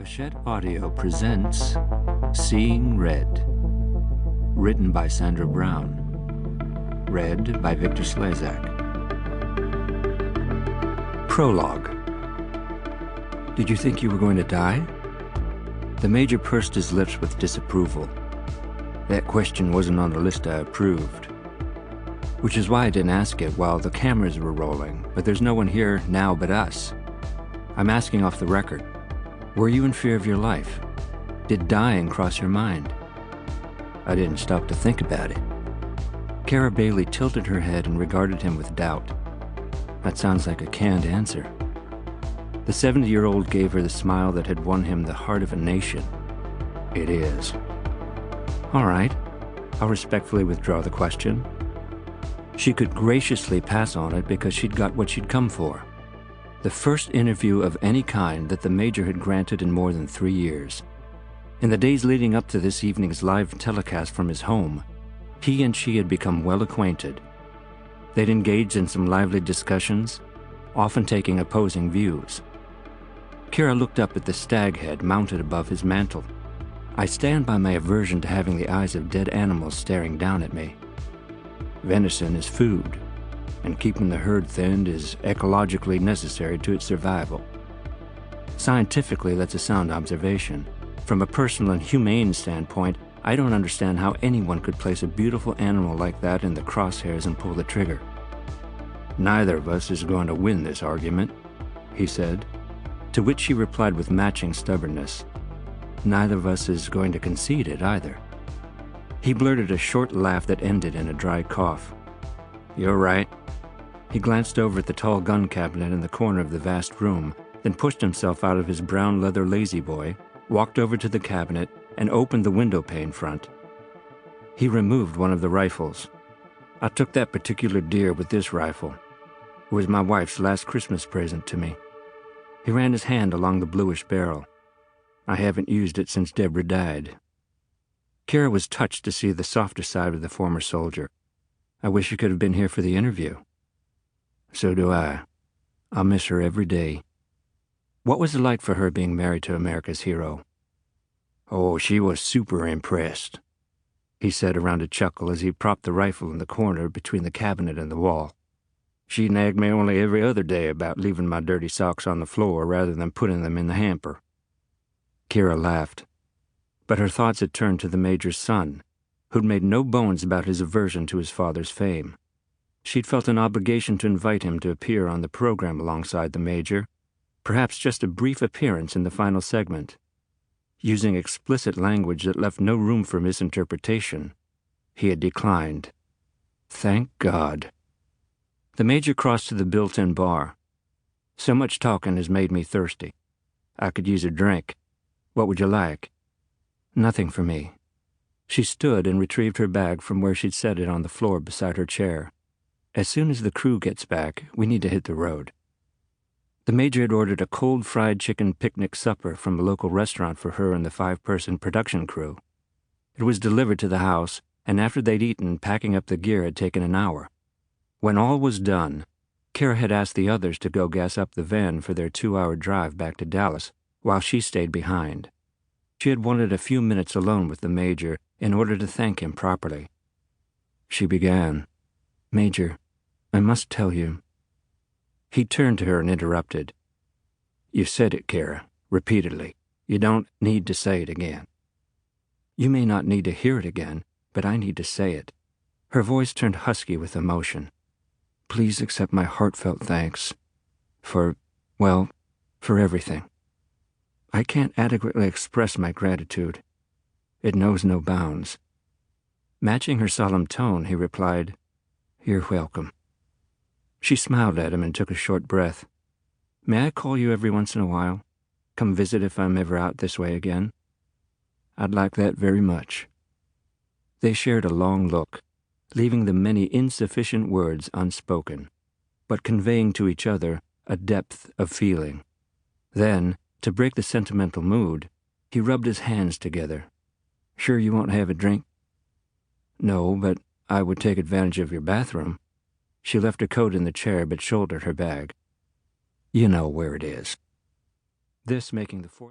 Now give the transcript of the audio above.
Hachette Audio presents Seeing Red, written by Sandra Brown, read by Victor Slezak. Prologue. Did you think you were going to die? The Major pursed his lips with disapproval. That question wasn't on the list I approved. Which is why I didn't ask it while the cameras were rolling, but there's no one here now but us. I'm asking off the record. Were you in fear of your life? Did dying cross your mind? I didn't stop to think about it. Kerra Bailey tilted her head and regarded him with doubt. That sounds like a canned answer. The 70-year-old gave her the smile that had won him the heart of a nation. It is. All right, I'll respectfully withdraw the question. She could graciously pass on it because she'd got what she'd come for. The first interview of any kind that the Major had granted in more than 3 years. In the days leading up to this evening's live telecast from his home, he and she had become well acquainted. They'd engaged in some lively discussions, often taking opposing views. Kerra looked up at the stag head mounted above his mantel. I stand by my aversion to having the eyes of dead animals staring down at me. Venison is food, and keeping the herd thinned is ecologically necessary to its survival. Scientifically, that's a sound observation. From a personal and humane standpoint, I don't understand how anyone could place a beautiful animal like that in the crosshairs and pull the trigger. Neither of us is going to win this argument, he said, to which she replied with matching stubbornness. Neither of us is going to concede it either. He blurted a short laugh that ended in a dry cough. You're right. He glanced over at the tall gun cabinet in the corner of the vast room, then pushed himself out of his brown leather lazy-boy, walked over to the cabinet, and opened the window pane front. He removed one of the rifles. I took that particular deer with this rifle. It was my wife's last Christmas present to me. He ran his hand along the bluish barrel. I haven't used it since Deborah died. Kerra was touched to see the softer side of the former soldier. I wish you could have been here for the interview. So do I. I'll miss her every day. What was it like for her being married to America's hero? Oh, she was super impressed, he said around a chuckle as he propped the rifle in the corner between the cabinet and the wall. She nagged me only every other day about leaving my dirty socks on the floor rather than putting them in the hamper. Kerra laughed, but her thoughts had turned to the Major's son, who'd made no bones about his aversion to his father's fame. She'd felt an obligation to invite him to appear on the program alongside the Major, perhaps just a brief appearance in the final segment. Using explicit language that left no room for misinterpretation, he had declined. Thank God. The Major crossed to the built-in bar. So much talking has made me thirsty. I could use a drink. What would you like? Nothing for me. She stood and retrieved her bag from where she'd set it on the floor beside her chair. As soon as the crew gets back, we need to hit the road. The Major had ordered a cold fried chicken picnic supper from a local restaurant for her and the 5-person production crew. It was delivered to the house, and after they'd eaten, packing up the gear had taken an hour. When all was done, Kerra had asked the others to go gas up the van for their 2-hour drive back to Dallas, while she stayed behind. She had wanted a few minutes alone with the Major in order to thank him properly. She began, Major, I must tell you. He turned to her and interrupted. You said it, Kerra, repeatedly. You don't need to say it again. You may not need to hear it again, but I need to say it. Her voice turned husky with emotion. Please accept my heartfelt thanks for everything. I can't adequately express my gratitude. It knows no bounds. Matching her solemn tone, he replied, You're welcome. She smiled at him and took a short breath. May I call you every once in a while? Come visit if I'm ever out this way again? I'd like that very much. They shared a long look, leaving the many insufficient words unspoken, but conveying to each other a depth of feeling. Then, to break the sentimental mood, he rubbed his hands together. Sure you won't have a drink? No, but I would take advantage of your bathroom. She left her coat in the chair but shouldered her bag. You know where it is. This making the fourth